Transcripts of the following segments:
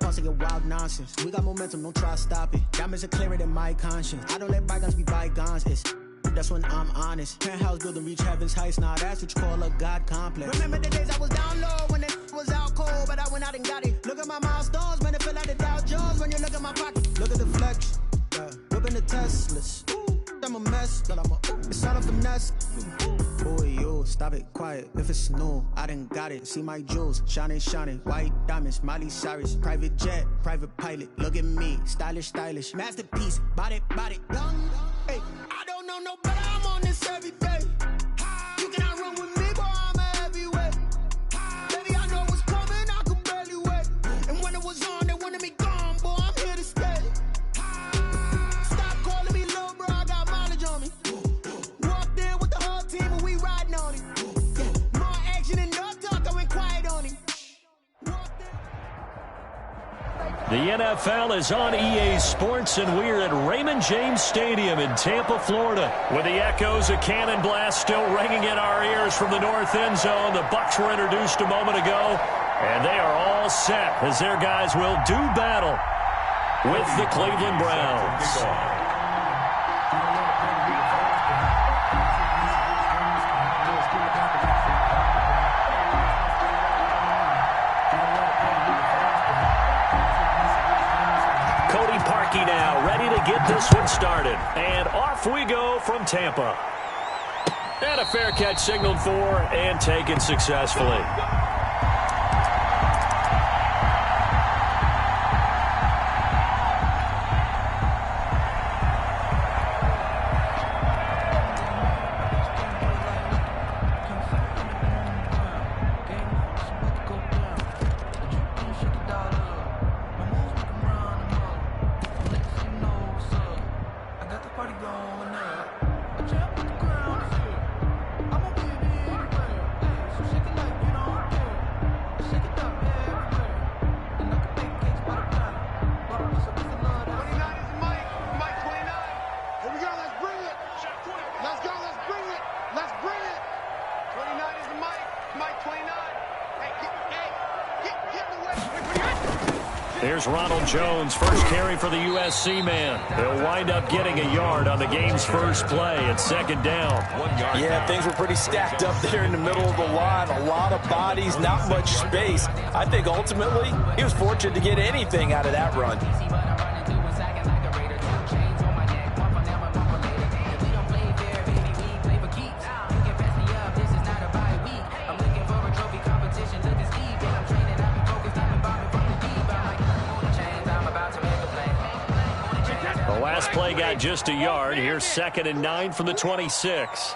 pause to get wild nonsense. We got momentum, don't try to stop it. Diamonds are clearer than my conscience. I don't let bygones be bygones. That's when I'm honest. Penthouse building, reach heaven's heights. Now that's what you call a God complex. Remember the days I was down low when it was out cold, but I went out and got it. Look at my milestones, man, it feel like the Dow Jones when you look at my pocket. Look at the flex, whipping the Teslas. I'm a mess, but it's all a finesse. Boy, you stop it, quiet. If it's new, I done got it. See my jewels, shining, white diamonds, Miley Cyrus, private jet, private pilot. Look at me, stylish, masterpiece, body, young. Hey, I don't know no better. I'm on this every day. You cannot run with me, boy. I'm a heavyweight. Baby, I know what's coming. I could barely wait. And when it was on, they wanted me gone, boy. I'm here to stay. Stop calling me little bro. I got mileage on me. Walked in with the whole team and we riding on it. Yeah. More action and no talk. I went quiet on him. The NFL is on EA Sports, and we're at Raymond James Stadium in Tampa, Florida. With the echoes of Cannon Blast still ringing in our ears from the north end zone. The Bucs were introduced a moment ago, and they are all set as their guys will do battle with the Cleveland Browns. Now ready to get this one started, and off we go from Tampa, and a fair catch signaled for and taken successfully. Here's Ronald Jones, first carry for the USC man. He'll wind up getting a yard on the game's first play at second down. Yeah, things were pretty stacked up there in the middle of the line. A lot of bodies, not much space. I think ultimately he was fortunate to get anything out of that run. Play got just a yard. Here's 2nd and 9 from the 26.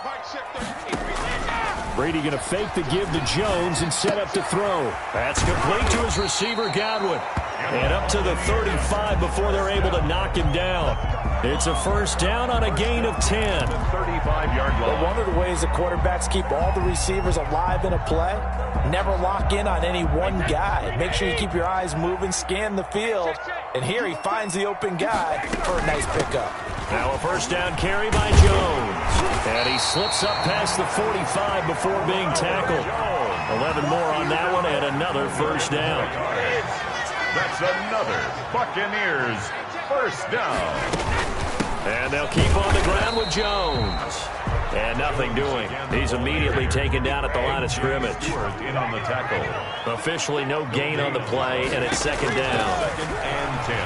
Brady going to fake the give to Jones and set up to throw. That's complete to his receiver, Godwin. And up to the 35 before they're able to knock him down. It's a first down on a gain of 10. 35-yard line. Well, one of the ways the quarterbacks keep all the receivers alive in a play, never lock in on any one guy. Make sure you keep your eyes moving, scan the field. And here he finds the open guy for a nice pickup. Now a first down carry by Jones. And he slips up past the 45 before being tackled. 11 more on that one and another first down. That's another Buccaneers first down. And they'll keep on the ground with Jones. And nothing doing. He's immediately taken down at the line of scrimmage. In on the tackle. Officially no gain on the play, and it's second down. 2nd and 10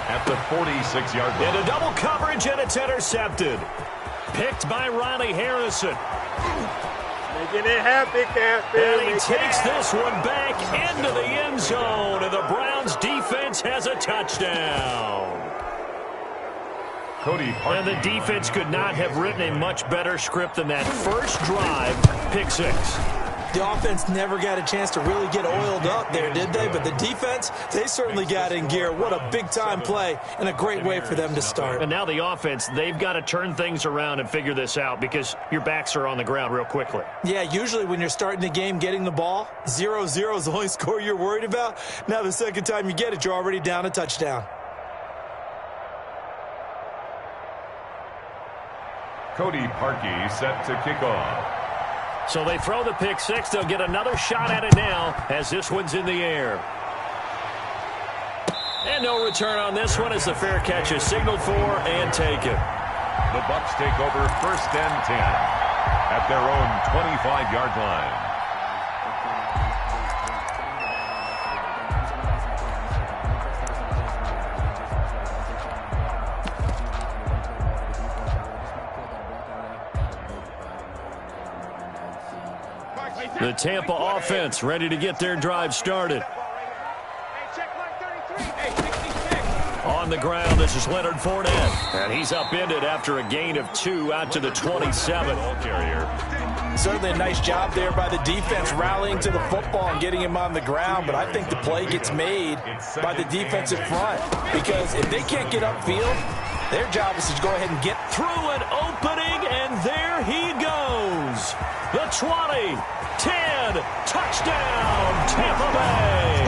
at the 46-yard line. Into double coverage, and it's intercepted. Picked by Riley Harrison. Making it happy, and he takes this one back into the end zone, and the Browns defense has a touchdown. And the defense could not have written a much better script than that first drive, pick 6. The offense never got a chance to really get oiled up there, did they? But the defense, they certainly got in gear. What a big-time play and a great way for them to start. And now the offense, they've got to turn things around and figure this out because your backs are on the ground real quickly. Yeah, usually when you're starting the game getting the ball, 0-0 is the only score you're worried about. Now the second time you get it, you're already down a touchdown. Cody Parkey set to kick off. So they throw the pick 6. They'll get another shot at it now as this one's in the air. And no return on this one as the fair catch is signaled for and taken. The Bucs take over 1st and 10 at their own 25-yard line. The Tampa offense ready to get their drive started. On the ground, this is Leonard Fournette. And he's upended after a gain of 2 out to the 27. Certainly a nice job there by the defense rallying to the football and getting him on the ground. But I think the play gets made by the defensive front. Because if they can't get upfield, their job is to go ahead and get through an opening, and there he goes. The 20, 10, touchdown, Tampa Bay.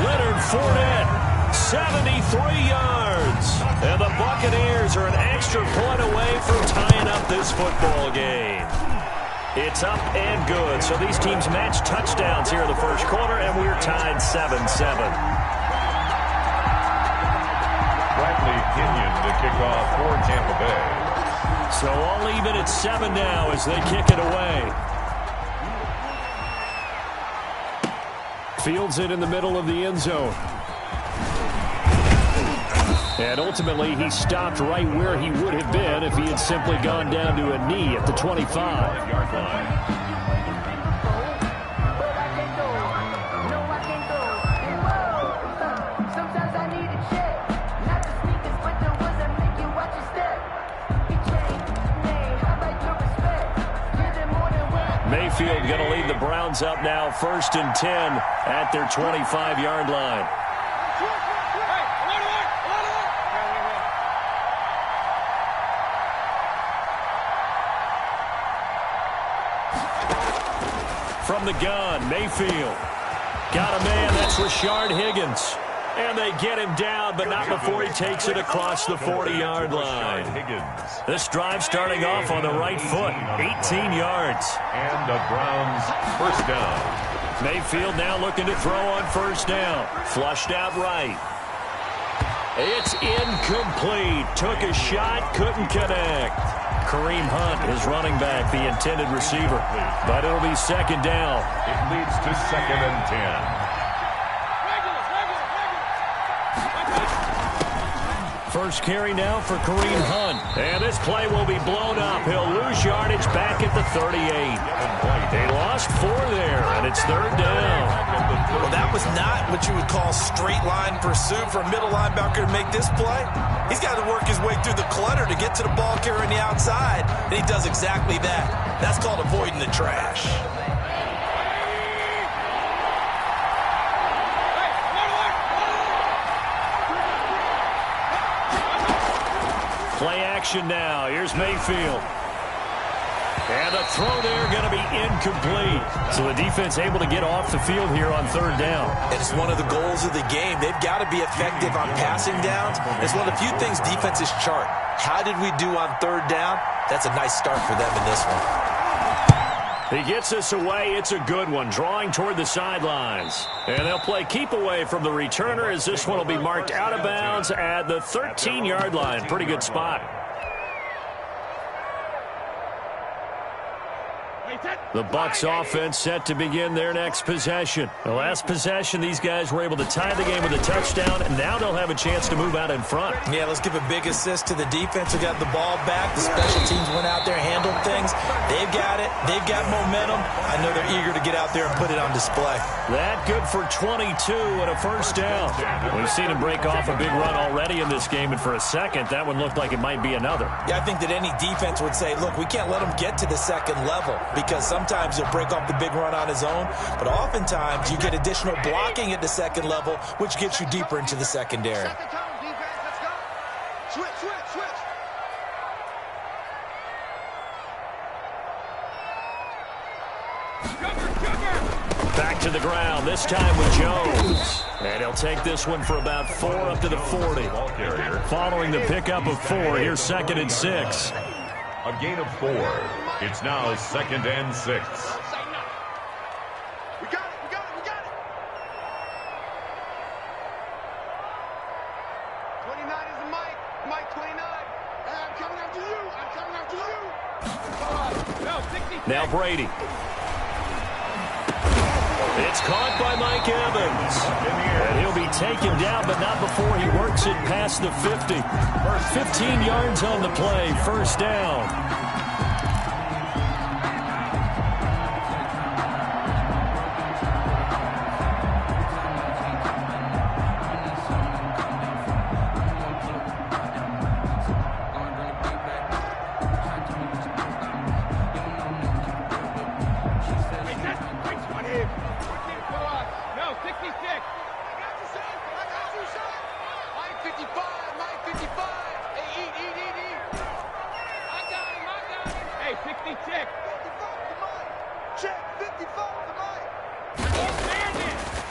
Leonard Fournette, 73 yards. And the Buccaneers are an extra point away from tying up this football game. It's up and good. So these teams match touchdowns here in the first quarter, and we're tied 7-7. Bradley Pinion to kick off for Tampa Bay. So all even at 7 now as they kick it away. Fields it in the middle of the end zone. And ultimately, he stopped right where he would have been if he had simply gone down to a knee at the 25-yard line. Mayfield going to lead the Browns up now, 1st and 10 at their 25-yard line. From the gun, Mayfield. Got a man, that's Rashard Higgins. And they get him down, but not before he takes it across the 40-yard line. This drive starting off on the right foot, 18 yards. And the Browns first down. Mayfield now looking to throw on first down. Flushed out right. It's incomplete. Took a shot, couldn't connect. Kareem Hunt is running back, the intended receiver. But it'll be 2nd down. It leads to 2nd and 10. First carry now for Kareem Hunt. And this play will be blown up. He'll lose yardage back at the 38. They lost 4 there, and it's 3rd down. Well, that was not what you would call straight line pursuit for a middle linebacker to make this play. He's got to work his way through the clutter to get to the ball carrier on the outside, and he does exactly that. That's called avoiding the trash. Play action now. Here's Mayfield. And a throw there going to be incomplete. So the defense able to get off the field here on 3rd down. And it's one of the goals of the game. They've got to be effective on passing downs. It's one of the few things defenses chart. How did we do on 3rd down? That's a nice start for them in this one. He gets us away. It's a good one, drawing toward the sidelines. And they'll play keep away from the returner as this one will be marked out of bounds at the 13-yard line. Pretty good spot. The Bucs offense set to begin their next possession. The last possession, these guys were able to tie the game with a touchdown, and now they'll have a chance to move out in front. Yeah, let's give a big assist to the defense who got the ball back. The special teams went out there, handled things. They've got it. They've got momentum. I know they're eager to get out there and put it on display. That good for 22 and a first down. We've seen him break off a big run already in this game, and for a second, that one looked like it might be another. Yeah, I think that any defense would say, look, we can't let him get to the second level because sometimes he'll break off the big run on his own, but oftentimes you get additional blocking at the second level, which gets you deeper into the secondary. Back to the ground, this time with Jones. And he'll take this one for about 4 up to the 40. Following the pickup of 4, here's 2nd and 6. A gain of 4. It's now 2nd and 6. We got it. 29 is the Mike. Mike 29. Hey, I'm coming after you. I'm coming after you. No, 60. Now Brady. It's caught by Mike Evans. And he'll be taken down, but not before he works it past the 50. 15 yards on the play, first down.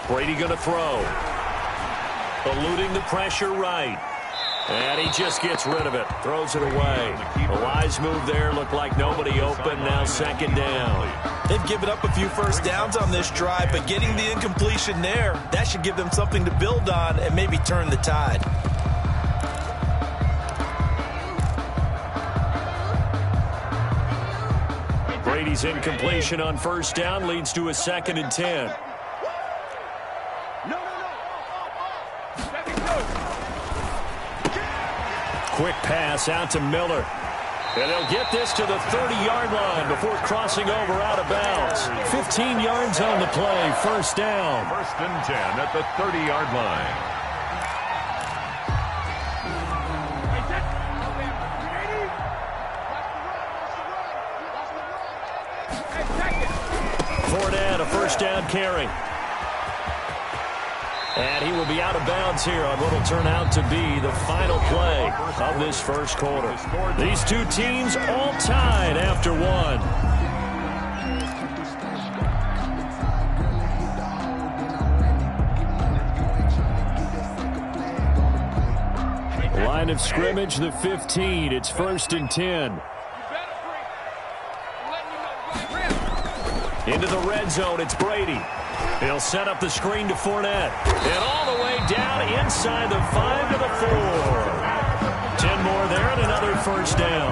Brady going to throw. Eluding the pressure right. And he just gets rid of it. Throws it away. A wise move there. Looked like nobody open. Now second down. They've given up a few first downs on this drive, but getting the incompletion there, that should give them something to build on and maybe turn the tide. Brady's incompletion on first down leads to a 2nd and 10. Quick pass out to Miller. And they'll get this to the 30-yard line before crossing over out of bounds. 15 yards on the play, first down. 1st and 10 at the 30-yard line. Fournette, a first down carry. And he will be out of bounds here on what will turn out to be the final play of this first quarter. These two teams all tied after one. Line of scrimmage, the 15. It's 1st and 10. Into the red zone, it's Brady. He'll set up the screen to Fournette. And all the way down inside the 5 to the 4. 10 more there and another first down.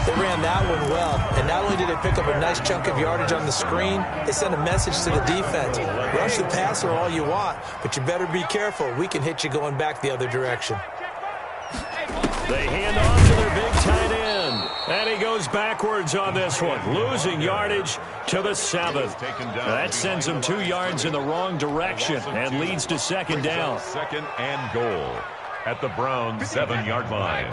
They ran that one well. And not only did they pick up a nice chunk of yardage on the screen, they sent a message to the defense. Rush the passer all you want, but you better be careful. We can hit you going back the other direction. They hand off to their big tight end. And he goes backwards on this one, losing yardage to the 7. That sends him 2 yards in the wrong direction and leads to second down. 2nd and goal at the Browns' 7-yard line.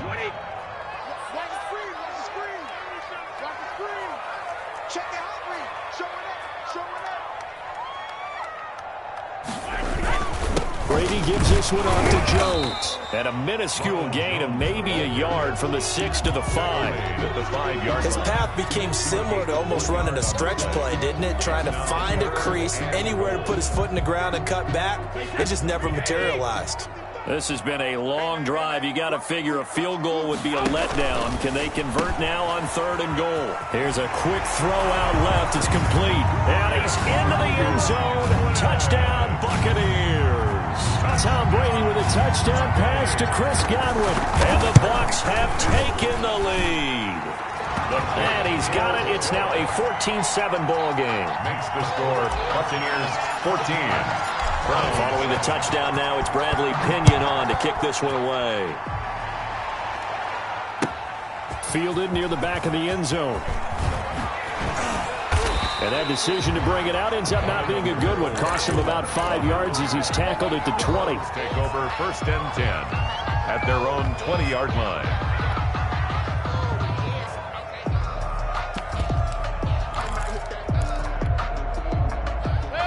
Brady gives this one off to Jones. And a minuscule gain of maybe a yard from the 6 to the 5. His path became similar to almost running a stretch play, didn't it? Trying to find a crease, anywhere to put his foot in the ground and cut back. It just never materialized. This has been a long drive. You got to figure a field goal would be a letdown. Can they convert now on 3rd and goal? Here's a quick throw out left. It's complete. And he's into the end zone. Touchdown, Buccaneers. Tom Brady with a touchdown pass to Chris Godwin. And the Bucs have taken the lead. And he's got it. It's now a 14-7 ball game. Makes the score Buccaneers 14. Following the touchdown now, it's Bradley Pinion on to kick this one away. Fielded near the back of the end zone. And that decision to bring it out ends up not being a good one. Costs him about 5 yards as he's tackled at the 20. Take over 1st and 10 at their own 20-yard line.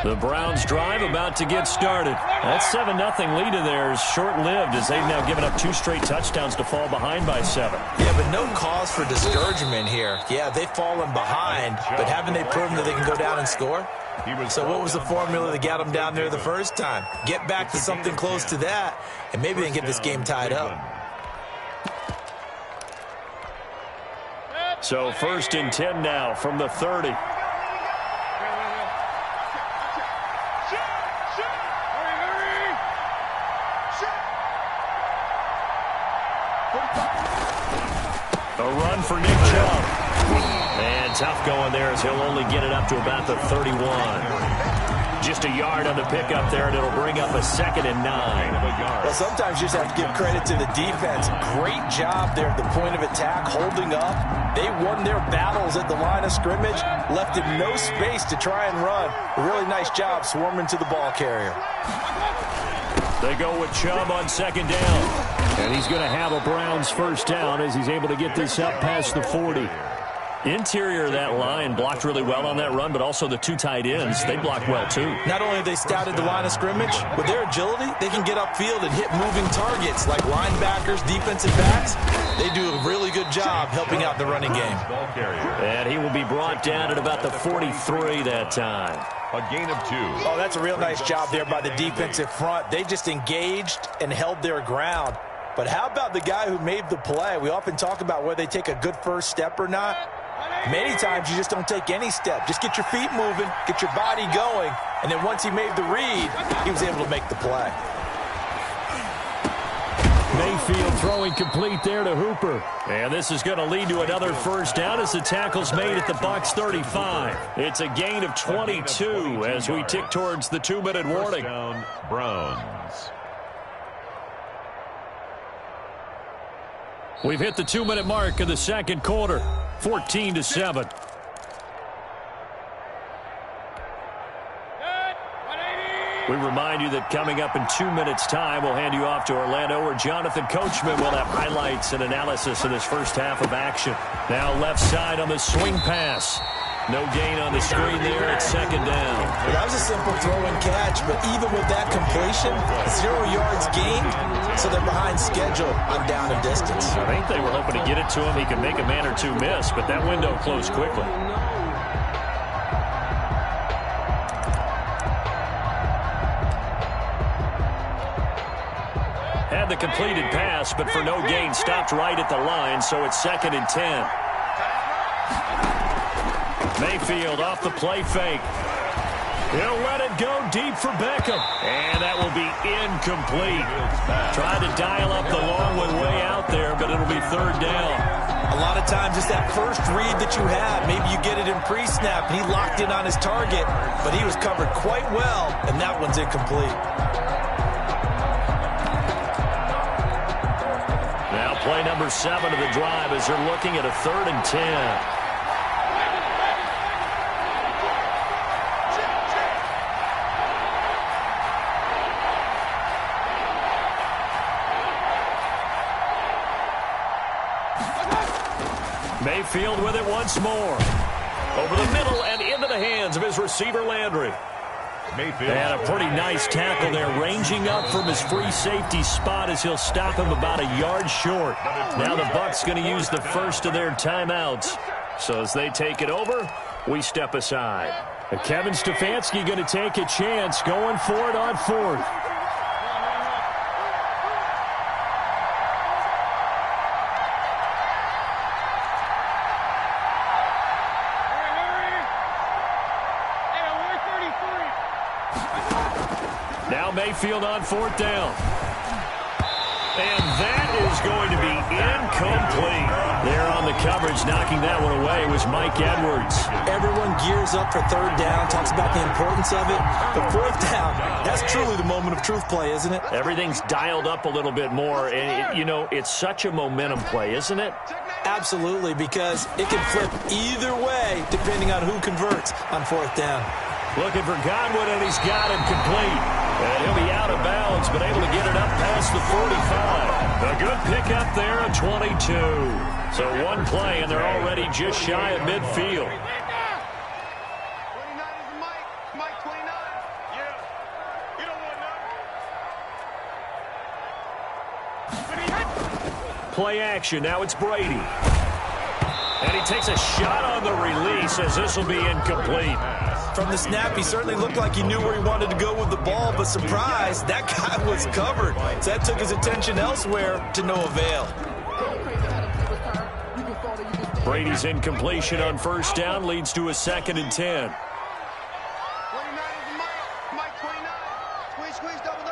The Browns drive about to get started. That 7-0 lead of theirs short-lived as they've now given up 2 straight touchdowns to fall behind by 7. Yeah, but no cause for discouragement here. Yeah, they've fallen behind, but haven't they proven that they can go down and score? So what was the formula that got them down there the first time? Get back to something close to that, and maybe they can get this game tied up. So 1st and 10 now from the 30. A run for Nick Chubb. And tough going there as he'll only get it up to about the 31. Just a yard on the pickup there, and it'll bring up a 2nd and 9. Well, sometimes you just have to give credit to the defense. Great job there at the point of attack, holding up. They won their battles at the line of scrimmage, left him no space to try and run. A really nice job swarming to the ball carrier. They go with Chubb on 2nd down. And he's going to have a Browns 1st down as he's able to get this up past the 40. Interior of that line blocked really well on that run, but also the 2 tight ends, they blocked well too. Not only have they scouted the line of scrimmage, with their agility, they can get upfield and hit moving targets like linebackers, defensive backs. They do a really good job helping out the running game. And he will be brought down at about the 43 that time. A gain of 2. Oh, that's a real nice job there by the defensive front. They just engaged and held their ground. But how about the guy who made the play? We often talk about whether they take a good first step or not. Many times you just don't take any step. Just get your feet moving, get your body going, and then once he made the read, he was able to make the play. Mayfield throwing complete there to Hooper. And this is going to lead to another 1st down as the tackle's made at the Bucs 35. It's a gain of 22 as we tick towards the 2-minute warning. Down, Browns. We've hit the 2-minute mark of the 2nd quarter. 14-7. We remind you that coming up in 2 minutes' time, we'll hand you off to Orlando, where Jonathan Coachman will have highlights and analysis of this first half of action. Now left side on the swing pass. No gain on the screen there at 2nd down. Well, that was a simple throw and catch, but even with that completion, 0 yards gained, so they're behind schedule on down and distance. I think they were hoping to get it to him. He could make a man or 2 miss, but that window closed quickly. Had the completed pass, but for no gain, stopped right at the line, so it's 2nd and 10. Mayfield off the play fake. He'll let it go deep for Beckham. And that will be incomplete. Tried to dial up the long one way out there, but it'll be 3rd down. A lot of times it's that first read that you have. Maybe you get it in pre-snap, and he locked in on his target, but he was covered quite well, and that one's incomplete. Now play number 7 of the drive as they're looking at a 3rd and 10. Mayfield with it once more. Over the middle and into the hands of his receiver, Landry. Mayfield. And a pretty nice tackle there, ranging up from his free safety spot as he'll stop him about a yard short. Now the Bucs going to use the first of their timeouts. So as they take it over, we step aside. Kevin Stefanski going to take a chance, going for it on 4th. Now Mayfield on 4th down. And that is going to be incomplete. There on the coverage, knocking that one away was Mike Edwards. Everyone gears up for 3rd down, talks about the importance of it. But 4th down, that's truly the moment of truth play, isn't it? Everything's dialed up a little bit more. And, you know, it's such a momentum play, isn't it? Absolutely, because it can flip either way depending on who converts on 4th down. Looking for Godwin, and he's got him complete. And he'll be out of bounds, but able to get it up past the 45. A good pickup there at 22. So one play, and they're already just shy of midfield. 29 is Mike 29. Yeah. You don't want none. Play action. Now it's Brady. And he takes a shot on the release as this will be incomplete. From the snap, he certainly looked like he knew where he wanted to go with the ball, but surprise, that guy was covered. So that took his attention elsewhere to no avail. Brady's incompletion on 1st down leads to a 2nd and 10. 29 is Mike 29. Squeeze, double.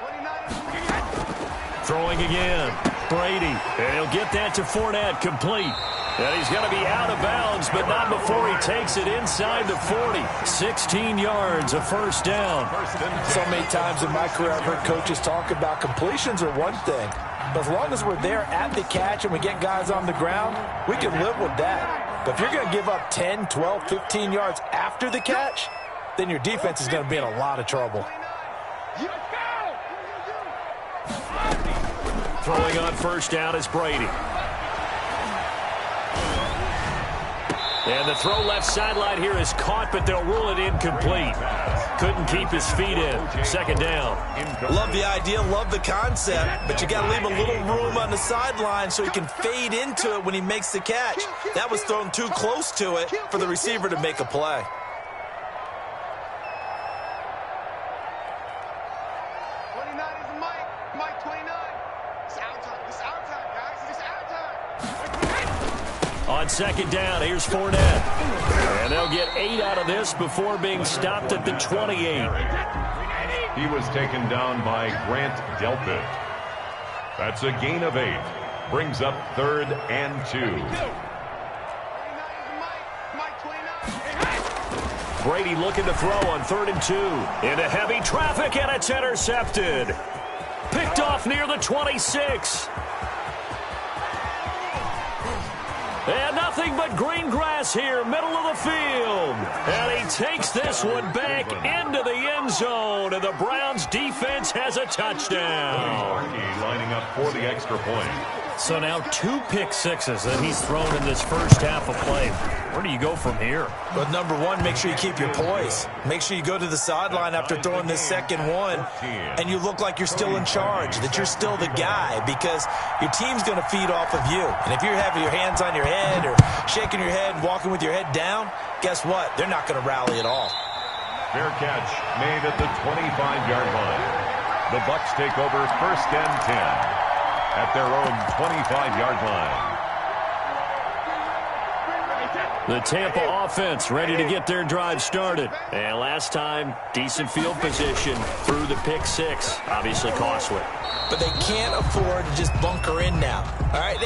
29 is Mike. Throwing again. Brady, and he'll get that to Fournette, complete. And he's going to be out of bounds, but not before he takes it inside the 40. 16 yards, a first down. So many times in my career I've heard coaches talk about completions are one thing. But as long as we're there at the catch and we get guys on the ground, we can live with that. But if you're going to give up 10, 12, 15 yards after the catch, then your defense is going to be in a lot of trouble. Throwing on first down is Brady. And the throw left sideline here is caught, but they'll rule it incomplete. Couldn't keep his feet in. Second down. Love the idea, love the concept, but you got to leave a little room on the sideline so he can fade into it when he makes the catch. That was thrown too close to it for the receiver to make a play. On second down, here's Fournette. And they'll get 8 out of this before being stopped at the 28. He was taken down by Grant Delpit. That's a gain of 8. Brings up 3rd and 2. Brady looking to throw on 3rd and 2. Into heavy traffic, and it's intercepted. Picked off near the 26. And nothing but green grass here, middle of the field. And he takes this one back into the end zone, and the Browns defense has a touchdown. Lining up for the extra point. So now 2 pick sixes that he's thrown in this first half of play. Where do you go from here? But number one, make sure you keep your poise. Make sure you go to the sideline after throwing this second one, and you look like you're still in charge, that you're still the guy, because your team's going to feed off of you. And if you're having your hands on your head or shaking your head, walking with your head down, guess what? They're not going to rally at all. Fair catch made at the 25-yard line. The Bucs take over 1st and 10 at their own 25-yard line. The Tampa offense ready to get their drive started. And last time, decent field position through the pick 6. Obviously costly. But they can't afford to just bunker in now. All right,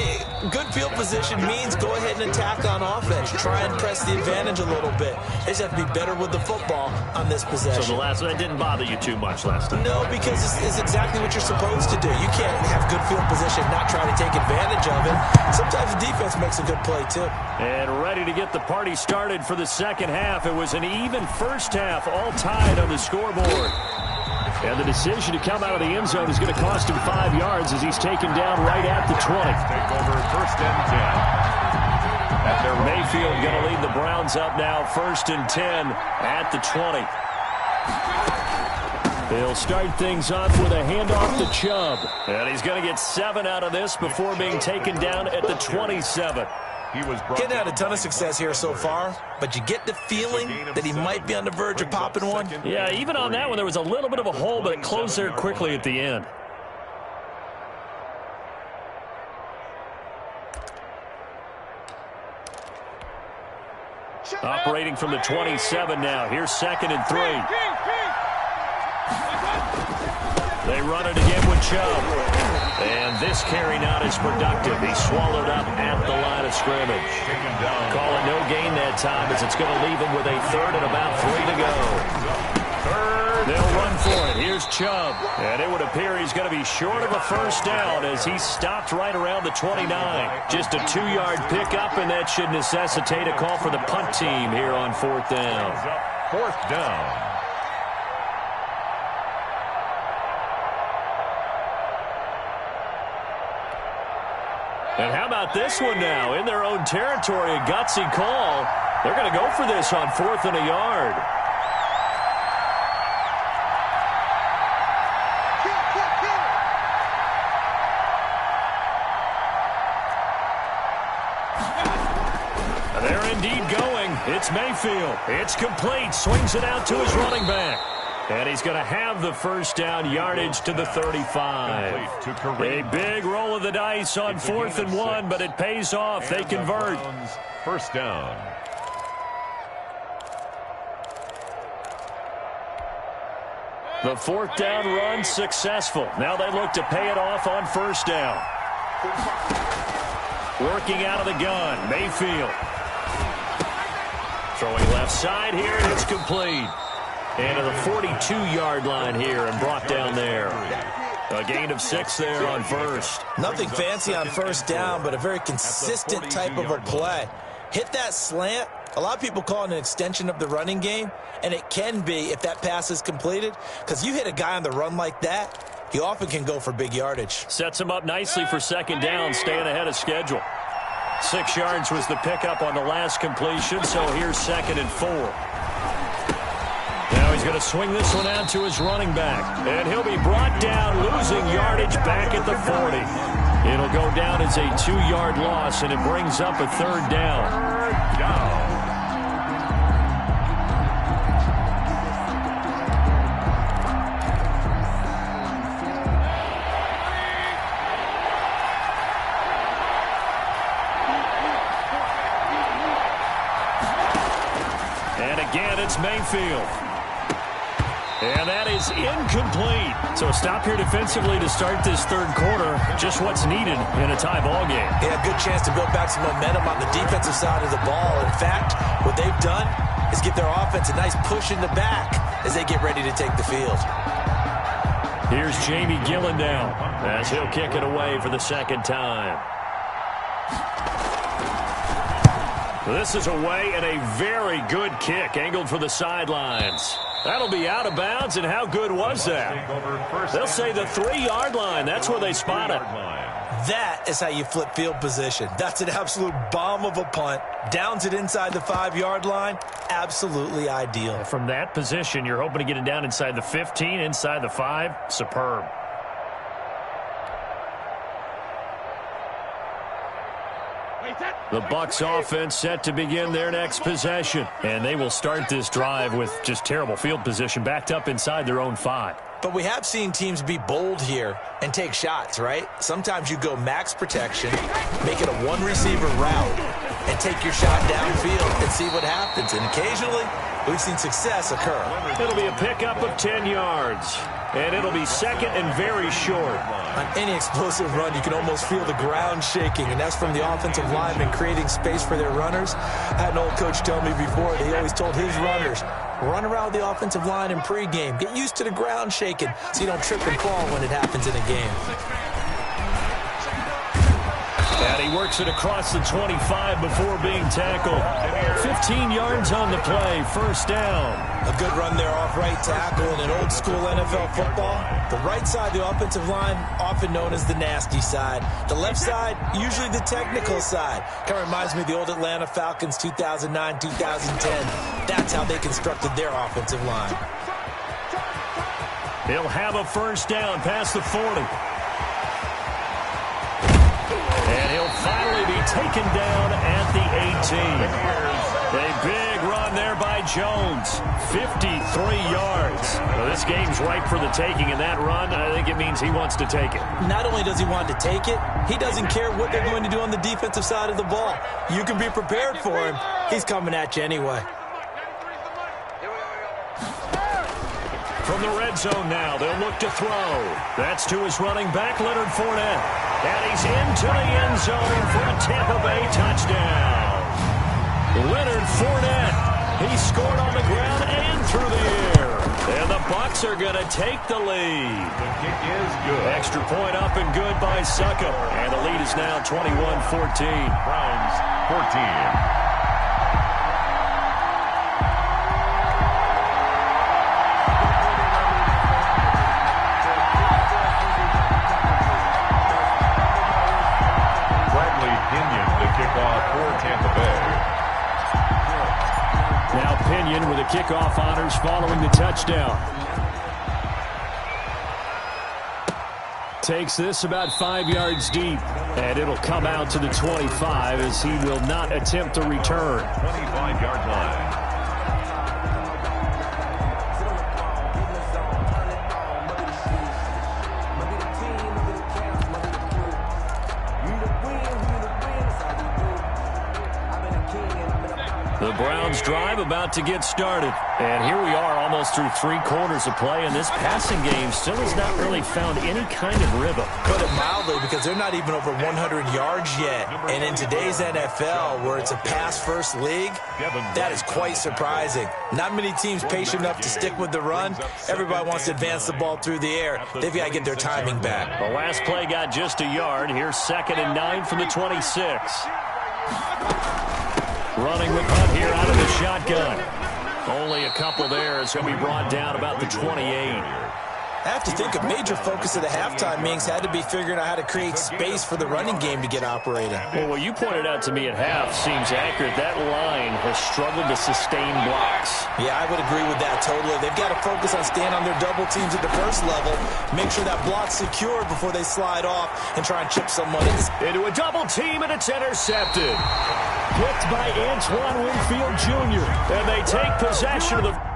good field position means go ahead and attack on offense. Try and press the advantage a little bit. They just have to be better with the football on this possession. So that didn't bother you too much last time? No, because it's exactly what you're supposed to do. You can't have good field position, not try to take advantage of it. Sometimes the defense makes a good play, too. And ready to get the party started for the second half. It was an even first half, all tied on the scoreboard. And the decision to come out of the end zone is going to cost him 5 yards as he's taken down right at the 20. Take over 1st and 10. At their Mayfield going to lead the Browns up now, 1st and 10 at the 20. They'll start things off with a handoff to Chubb. And he's going to get 7 out of this before being taken down at the 27. Getting had a ton of success here so far, but you get the feeling that he might be on the verge of popping one. Yeah, even on that one, there was a little bit of a hole, but it closed there quickly at the end. Operating from the 27 now. Here's 2nd and 3. They run it again with Chubb. And this carry not as productive. He's swallowed up at the line of scrimmage. Calling no gain that time as it's going to leave him with a 3rd and about 3 to go. They'll run for it. Here's Chubb. And it would appear he's going to be short of a first down as he's stopped right around the 29. Just a 2-yard pickup, and that should necessitate a call for the punt team here on 4th down. 4th down. And how about this one now? In their own territory, a gutsy call. They're going to go for this on 4th and a yard. And they're indeed going. It's Mayfield. It's complete. Swings it out to his running back. And he's going to have the first down, yardage to the 35. A big roll of the dice on 4th and 1, but it pays off. They convert. First down. The 4th down run successful. Now they look to pay it off on 1st down. Working out of the gun, Mayfield. Throwing left side here, and it's complete. And to the 42-yard line here and brought down there. A gain of 6 there on first. Nothing fancy on first down, but a very consistent type of a play. Hit that slant. A lot of people call it an extension of the running game, and it can be if that pass is completed, because you hit a guy on the run like that, he often can go for big yardage. Sets him up nicely for second down, staying ahead of schedule. 6 yards was the pickup on the last completion, so here's 2nd and 4. Now he's going to swing this one out to his running back, and he'll be brought down, losing yardage back at the 40. It'll go down as a 2-yard loss, and it brings up a 3rd down. It's Mayfield. And that is incomplete. So a stop here defensively to start this 3rd quarter. Just what's needed in a tie ball game. Yeah, good chance to build back some momentum on the defensive side of the ball. In fact, what they've done is give their offense a nice push in the back as they get ready to take the field. Here's Jamie Gillen now as he'll kick it away for the 2nd time. This is away and a very good kick, angled for the sidelines. That'll be out of bounds, and how good was that? They'll say the 3-yard line. That's where they spot it. That is how you flip field position. That's an absolute bomb of a punt. Downs it inside the 5-yard line. Absolutely ideal. From that position, you're hoping to get it down inside the 15, inside the 5. Superb. The Bucs offense set to begin their next possession. And they will start this drive with just terrible field position, backed up inside their own 5. But we have seen teams be bold here and take shots, right? Sometimes you go max protection, make it a 1-receiver route, and take your shot downfield and see what happens. And occasionally, we've seen success occur. It'll be a pickup of 10 yards. And it'll be 2nd and very short. On any explosive run, you can almost feel the ground shaking, and that's from the offensive linemen creating space for their runners. I had an old coach tell me before, he always told his runners, run around the offensive line in pregame. Get used to the ground shaking so you don't trip and fall when it happens in a game. And he works it across the 25 before being tackled. 15 yards on the play, 1st down. A good run there off right tackle in an old school NFL football. The right side of the offensive line, often known as the nasty side. The left side, usually the technical side. Kind of reminds me of the old Atlanta Falcons 2009, 2010. That's how they constructed their offensive line. He'll have a 1st down past the 40. And he'll finally be taken down at the 18. A big run there by Jones. 53 yards. Well, this game's ripe for the taking, and that run, I think it means he wants to take it. Not only does he want to take it, he doesn't care what they're going to do on the defensive side of the ball. You can be prepared for him. He's coming at you anyway. From the red zone now, they'll look to throw. That's to his running back, Leonard Fournette. And he's into the end zone for a Tampa Bay touchdown. Leonard Fournette, he scored on the ground and through the air. And the Bucs are going to take the lead. The kick is good. Extra point up and good by Suckup. And the lead is now 21-14. Browns 14. Now Pinion with the kickoff honors following the touchdown. Takes this about 5 yards deep, and it'll come out to the 25 as he will not attempt to return. 25-yard line. The The Browns drive about to get started. And here we are almost through 3 quarters of play, and this passing game still has not really found any kind of rhythm. Put it mildly, because they're not even over 100 yards yet. And in today's NFL, where it's a pass-first league, that is quite surprising. Not many teams patient enough to stick with the run. Everybody wants to advance the ball through the air. They've got to get their timing back. The last play got just a yard. Here's 2nd and 9 from the 26. Running the punt here out of the shotgun. Only a couple there. It's going to be brought down about the 28. I have to think a major focus of the halftime meetings had to be figuring out how to create space for the running game to get operating. Well, what you pointed out to me at half seems accurate. That line has struggled to sustain blocks. Yeah, I would agree with that totally. They've got to focus on staying on their double teams at the first level, make sure that block's secure before they slide off and try and chip someone into a double team, and it's intercepted. Picked by Antoine Winfield Jr. And they take possession of the...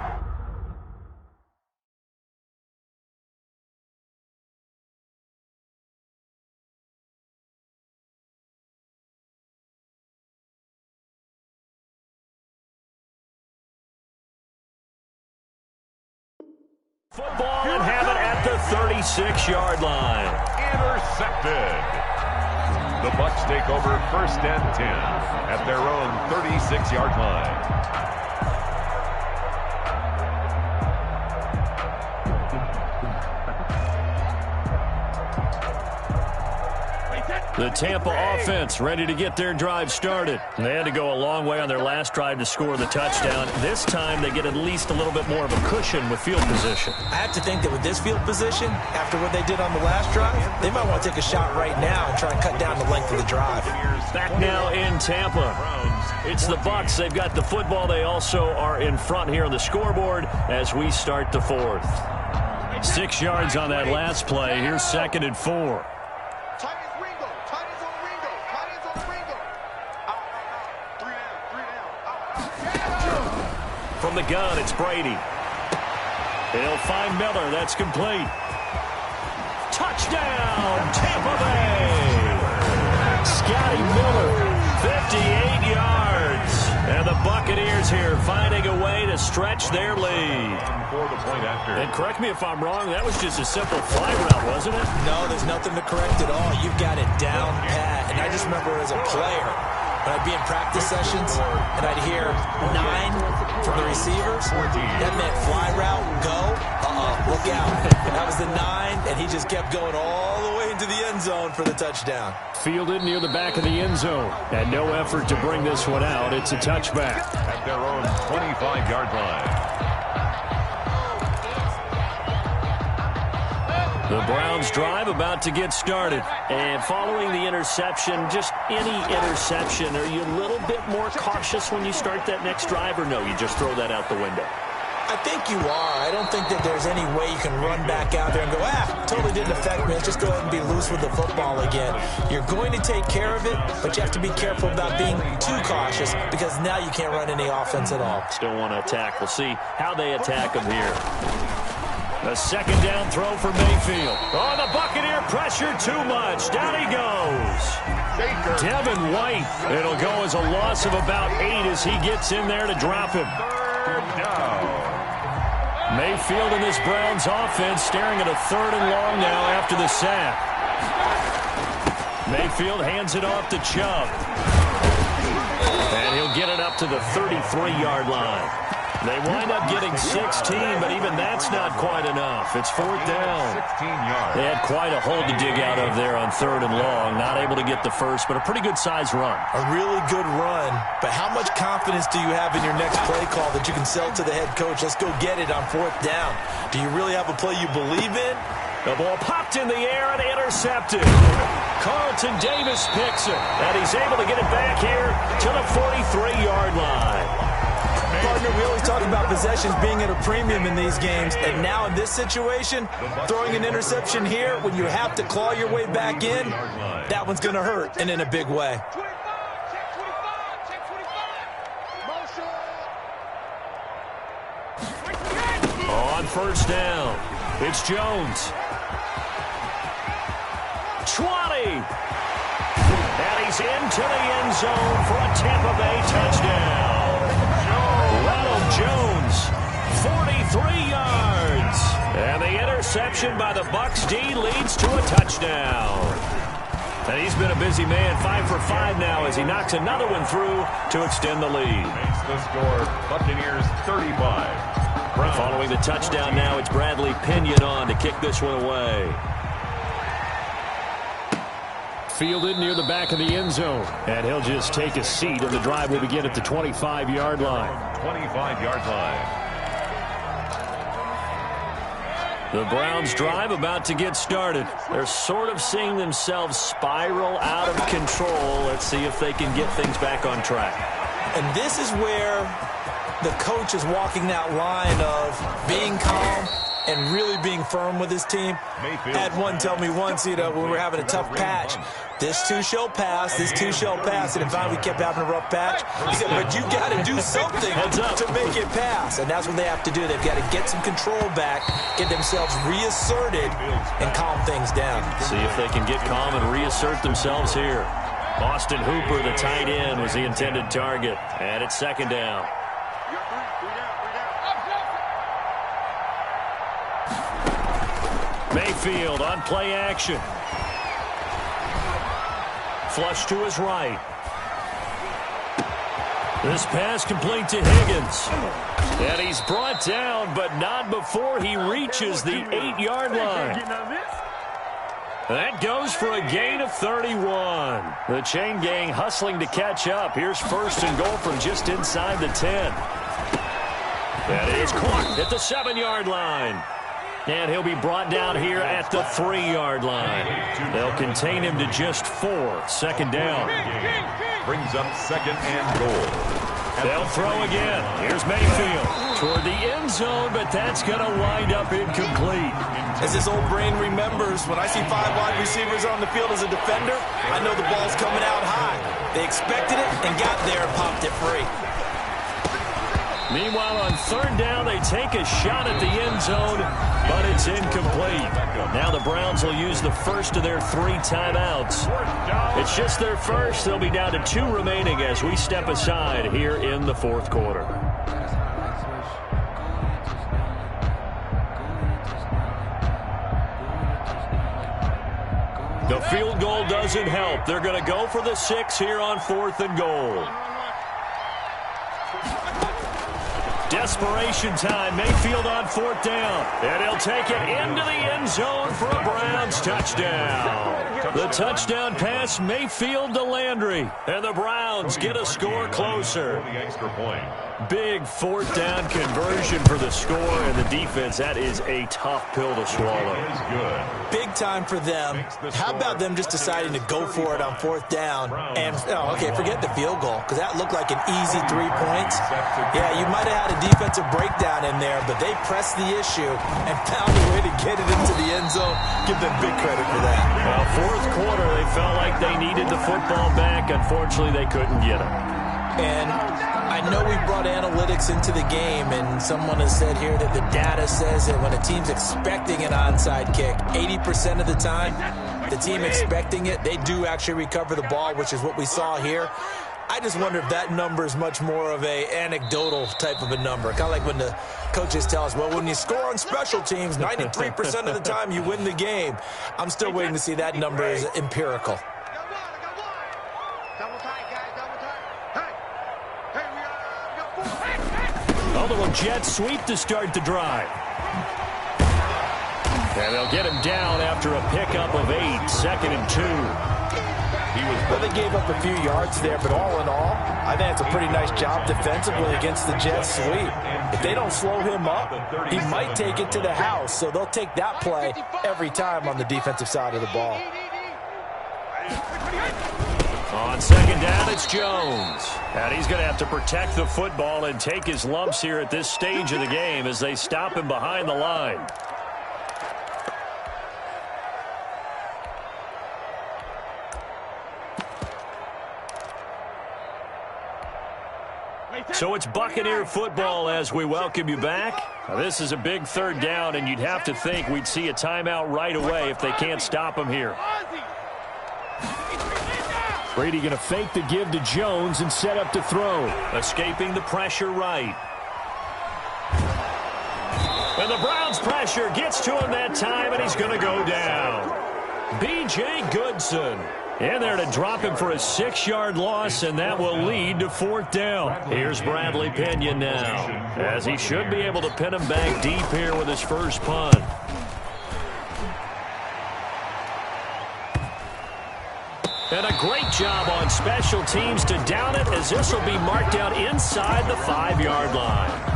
Football and have it at the 36-yard line. Intercepted. The Bucs take over 1st and 10 at their own 36-yard line. The Tampa offense ready to get their drive started. They had to go a long way on their last drive to score the touchdown. This time they get at least a little bit more of a cushion with field position. I have to think that with this field position, after what they did on the last drive, they might want to take a shot right now and try and cut down the length of the drive. Back now in Tampa. It's the Bucs. They've got the football. They also are in front here on the scoreboard as we start the 4th. 6 yards on that last play. Here's 2nd and 4. From the gun, it's Brady. He'll find Miller. That's complete. Touchdown, Tampa Bay. Scotty Miller, 58 yards. And the Buccaneers here finding a way to stretch their lead. And correct me if I'm wrong, that was just a simple fly route, wasn't it? No, there's nothing to correct at all. You've got it down pat. And I just remember as a player, when I'd be in practice sessions and I'd hear 9 from the receivers, that meant fly route, go, look out. That was the 9, and he just kept going all the way into the end zone for the touchdown. Fielded near the back of the end zone, and no effort to bring this one out. It's a touchback. At their own 25-yard line. The Browns drive about to get started. And following the interception, just any interception, are you a little bit more cautious when you start that next drive, or no, you just throw that out the window? I think you are. I don't think that there's any way you can run back out there and go, totally didn't affect me. Let's just go ahead and be loose with the football again. You're going to take care of it, but you have to be careful about being too cautious because now you can't run any offense at all. Still want to attack. We'll see how they attack them here. A 2nd down throw for Mayfield. Oh, the Buccaneer pressure too much. Down he goes. Devin White. It'll go as a loss of about 8 as he gets in there to drop him. 3rd down. Mayfield and this Browns offense staring at a 3rd and long now after the sack. Mayfield hands it off to Chubb. And he'll get it up to the 33-yard line. They wind up getting 16, but even that's not quite enough. It's 4th down. 16 yards. They had quite a hole to dig out of there on 3rd and long. Not able to get the first, but a pretty good-sized run. A really good run, but how much confidence do you have in your next play call that you can sell to the head coach? Let's go get it on 4th down. Do you really have a play you believe in? The ball popped in the air and intercepted. Carlton Davis picks it, and he's able to get it back here to the 43-yard line. Partner, we always talk about possessions being at a premium in these games, and now in this situation, throwing an interception here when you have to claw your way back in, that one's going to hurt, and in a big way. On 1st down, it's Jones. 20. And he's into the end zone for a Tampa Bay touchdown. Jones, 43 yards. And the interception by the Bucs D leads to a touchdown. And he's been a busy man, 5 for 5 now as he knocks another one through to extend the lead. Makes the score Buccaneers 35. Following the touchdown now, it's Bradley Pinion on to kick this one away. Fielded near the back of the end zone. And he'll just take a seat, and the drive will begin at the 25-yard line. 25-yard line. The Browns drive about to get started. They're sort of seeing themselves spiral out of control. Let's see if they can get things back on track. And this is where the coach is walking that line of being calm and really being firm with his team. Had one tell me once, when we were having a tough patch, this too shall pass, this too shall pass. And finally we kept having a rough patch. He said, but you got to do something to make it pass. And that's what they have to do. They've got to get some control back, get themselves reasserted, and calm things down. See if they can get calm and reassert themselves here. Austin Hooper, the tight end, was the intended target. And it's second down. Mayfield on play action. Flush to his right. This pass complete to Higgins. And he's brought down, but not before he reaches the 8-yard line. That goes for a gain of 31. The chain gang hustling to catch up. Here's first and goal from just inside the 10. That is caught at the 7-yard line. And he'll be brought down here at the 3-yard line. They'll contain him to just 4. Second down. Brings up second and goal. They'll throw again. Here's Mayfield toward the end zone, but that's going to wind up incomplete. As his old brain remembers, when I see 5 wide receivers on the field as a defender, I know the ball's coming out high. They expected it and got there and popped it free. Meanwhile, on third down, they take a shot at the end zone, but it's incomplete. Now the Browns will use the first of their 3 timeouts. It's just their first. They'll be down to 2 remaining as we step aside here in the fourth quarter. The field goal doesn't help. They're going to go for the 6 here on 4th and goal. Desperation time. Mayfield on 4th down. And he'll take it into the end zone for a Browns touchdown. The touchdown pass, Mayfield to Landry. And the Browns get a score closer. The extra point. Big 4th down conversion for the score, and the defense, that is a tough pill to swallow. It is good. Big time for them. How about them just deciding to go for it on 4th down? And, forget the field goal, because that looked like an easy 3 points. Yeah, you might have had a defensive breakdown in there, but they pressed the issue and found a way to get it into the end zone. Give them big credit for that. Well, fourth quarter, they felt like they needed the football back. Unfortunately, they couldn't get it. And I know we brought analytics into the game, and someone has said here that the data says that when a team's expecting an onside kick, 80% of the time, the team expecting it, they do actually recover the ball, which is what we saw here. I just wonder if that number is much more of a anecdotal type of a number. Kind of like when the coaches tell us, well, when you score on special teams, 93% of the time you win the game. I'm still waiting to see that number is empirical. A little jet sweep to start the drive. And they'll get him down after a pickup of 8, 2nd and 2. Well, they gave up a few yards there, but all in all, I think it's a pretty nice job defensively against the jet sweep. If they don't slow him up, he might take it to the house, so they'll take that play every time on the defensive side of the ball. On second down, it's Jones. And he's going to have to protect the football and take his lumps here at this stage of the game as they stop him behind the line. So it's Buccaneer football as we welcome you back. Now, this is a big 3rd down, and you'd have to think we'd see a timeout right away if they can't stop him here. Brady going to fake the give to Jones and set up to throw. Escaping the pressure right. And the Browns' pressure gets to him that time, and he's going to go down. B.J. Goodson in there to drop him for a 6-yard loss, and that will lead to 4th down. Here's Bradley Pinion now, as he should be able to pin him back deep here with his first punt. And a great job on special teams to down it, as this will be marked out inside the 5-yard line.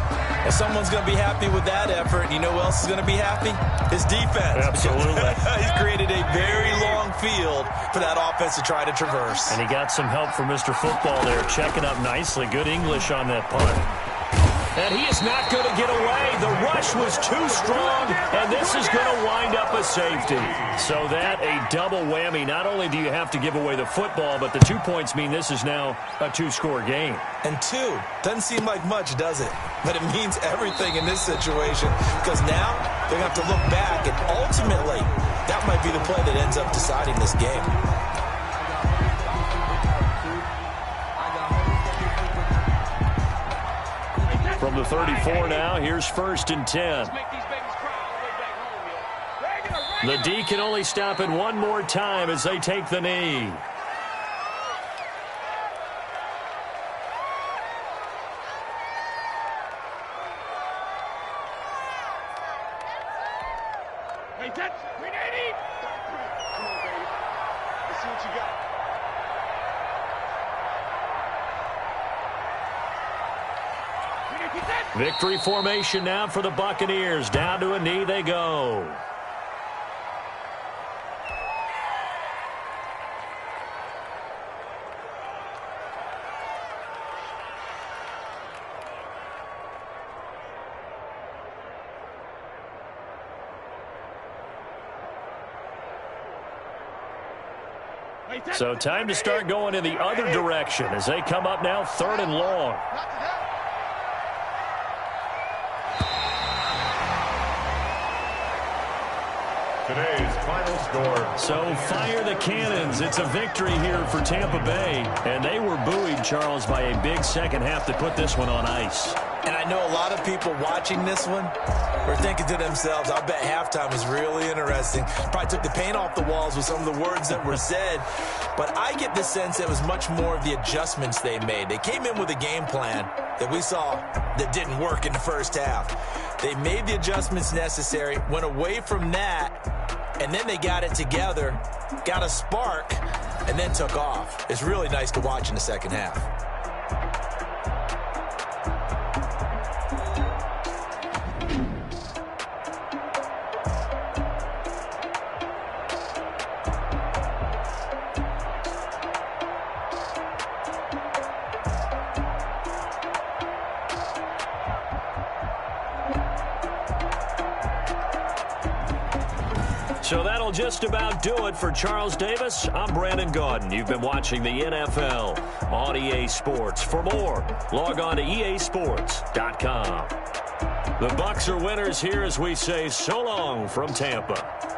If someone's going to be happy with that effort, you know who else is going to be happy? His defense. Absolutely. He's created a very long field for that offense to try to traverse. And he got some help from Mr. Football there, checking up nicely. Good English on that punt. And he is not going to get away. The rush was too strong, and this is going to wind up a safety. So that a double whammy. Not only do you have to give away the football, but the 2 points mean this is now a 2-score game. And 2 doesn't seem like much, does it? But it means everything in this situation, because now they're going to have to look back, and ultimately that might be the play that ends up deciding this game. From the 34 now, here's 1st and 10. The D can only stop it one more time as they take the knee. Hey, that's 380. Come on, baby. Let's see what you got. Victory formation now for the Buccaneers. Down to a knee they go. So time to start going in the other direction as they come up now 3rd and long. Today's final score. So fire the cannons. It's a victory here for Tampa Bay. And they were buoyed, Charles, by a big second half to put this one on ice. And I know a lot of people watching this one were thinking to themselves, I bet halftime was really interesting. Probably took the paint off the walls with some of the words that were said. But I get the sense it was much more of the adjustments they made. They came in with a game plan that we saw that didn't work in the first half. They made the adjustments necessary, went away from that, and then they got it together, got a spark, and then took off. It's really nice to watch in the second half. So that'll just about do it for Charles Davis. I'm Brandon Gaudin. You've been watching the NFL on EA Sports. For more, log on to easports.com. The Bucs are winners here as we say so long from Tampa.